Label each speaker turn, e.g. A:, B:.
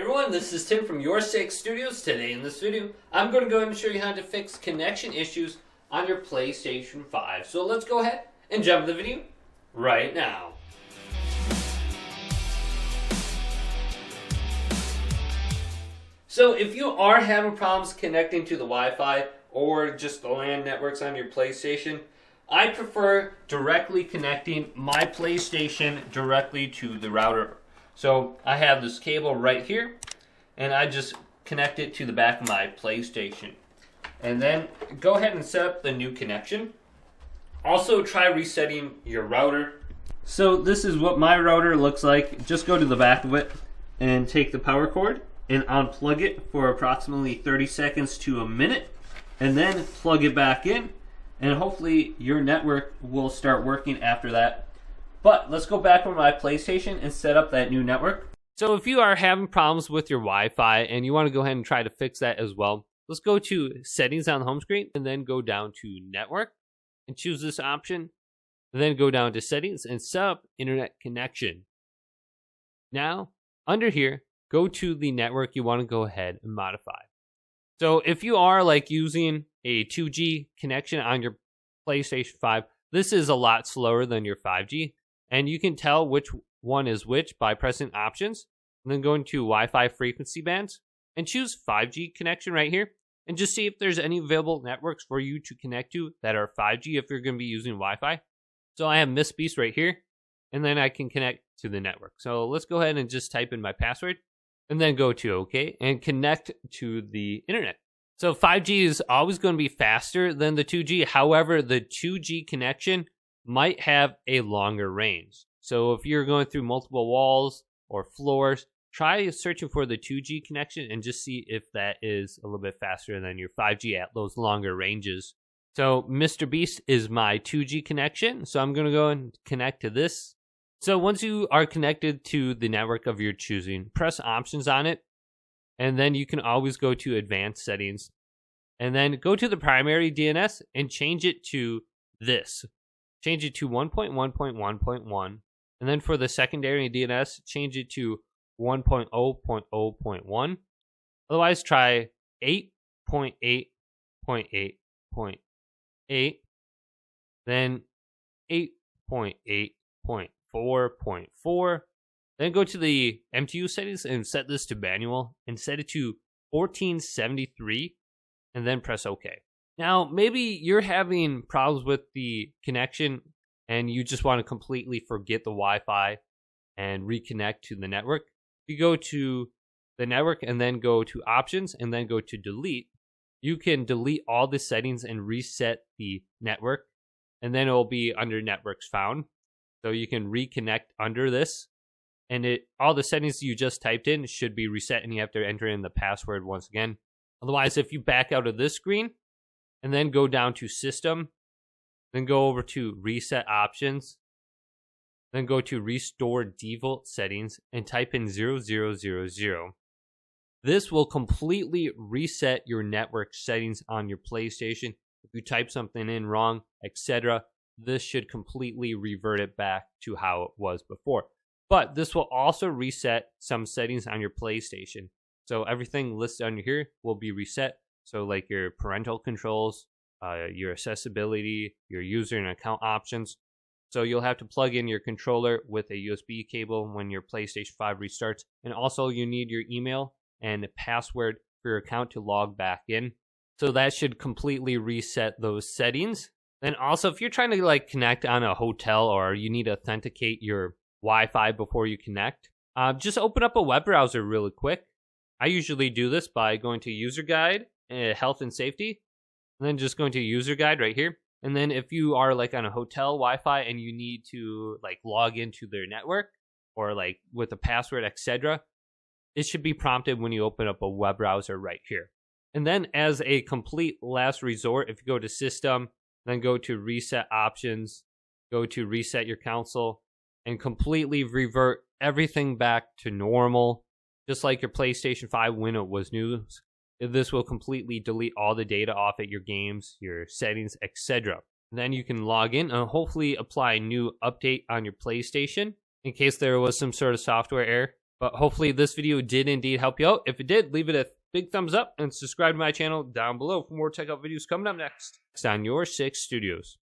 A: everyone, this is Tim from Your Six Studios. Today in this video, I'm going to go ahead and show you how to fix connection issues on your PlayStation 5. So let's go ahead and jump into the video right now. So if you are having problems connecting to the Wi-Fi or just the LAN networks on your PlayStation, I prefer directly connecting my PlayStation directly to the router. So I have this cable right here, and I just connect it to the back of my PlayStation. And then go ahead and set up the new connection. Also try resetting your router. So this is what my router looks like. Just go to the back of it and take the power cord and unplug it for approximately 30 seconds to a minute, and then plug it back in, and hopefully your network will start working after that. But let's go back on my PlayStation and set up that new network. So if you are having problems with your Wi-Fi and you want to go ahead and try to fix that as well, let's go to settings on the home screen and then go down to network and choose this option. And then go down to settings and set up internet connection. Now, under here, go to the network you want to go ahead and modify. So if you are like using a 2G connection on your PlayStation 5, this is a lot slower than your 5G. And you can tell which one is which by pressing options and then going to Wi-Fi frequency bands and choose 5G connection right here and just see if there's any available networks for you to connect to that are 5G if you're going to be using Wi-Fi. So I have Miss Beast right here, and then I can connect to the network. So let's go ahead and just type in my password and then go to OK and connect to the internet. So 5G is always going to be faster than the 2G. However, the 2G connection might have a longer range. So if you're going through multiple walls or floors, try searching for the 2G connection and just see if that is a little bit faster than your 5G at those longer ranges. So Mr. Beast is my 2G connection. So I'm going to go and connect to this. So once you are connected to the network of your choosing, press options on it. And then you can always go to advanced settings. And then go to the primary DNS and change it to this. Change it to 1.1.1.1, and then for the secondary DNS, change it to 1.0.0.1. Otherwise, try 8.8.8.8, then 8.8.4.4. Then go to the MTU settings and set this to manual and set it to 1473, and then press OK. Now, maybe you're having problems with the connection and you just want to completely forget the Wi-Fi and reconnect to the network. If you go to the network and then go to options and then go to delete, you can delete all the settings and reset the network, and then it will be under networks found. So you can reconnect under this, and all the settings you just typed in should be reset, and you have to enter in the password once again. Otherwise, if you back out of this screen, and then go down to System, then go over to Reset Options, then go to Restore Default Settings and type in 0000. This will completely reset your network settings on your PlayStation. If you type something in wrong, etc., this should completely revert it back to how it was before. But this will also reset some settings on your PlayStation. So everything listed under here will be reset. So like your parental controls, your accessibility, your user and account options. So you'll have to plug in your controller with a USB cable when your PlayStation 5 restarts. And also you need your email and password for your account to log back in. So that should completely reset those settings. Then also if you're trying to like connect on a hotel or you need to authenticate your Wi-Fi before you connect, just open up a web browser really quick. I usually do this by going to user guide, health and safety, and then just going to user guide right here. And then if you are like on a hotel Wi-Fi and you need to like log into their network or like with a password, etc., it should be prompted when you open up a web browser right here. And then as a complete last resort, if you go to System, then go to Reset Options, go to Reset Your Console, and completely revert everything back to normal, just like your PlayStation 5 when it was new. This will completely delete all the data off at your games, your settings, etc. Then you can log in and hopefully apply a new update on your PlayStation in case there was some sort of software error. But hopefully this video did indeed help you out. If it did, leave it a big thumbs up and subscribe to my channel down below for more tech out videos coming up next on Your Six Studios.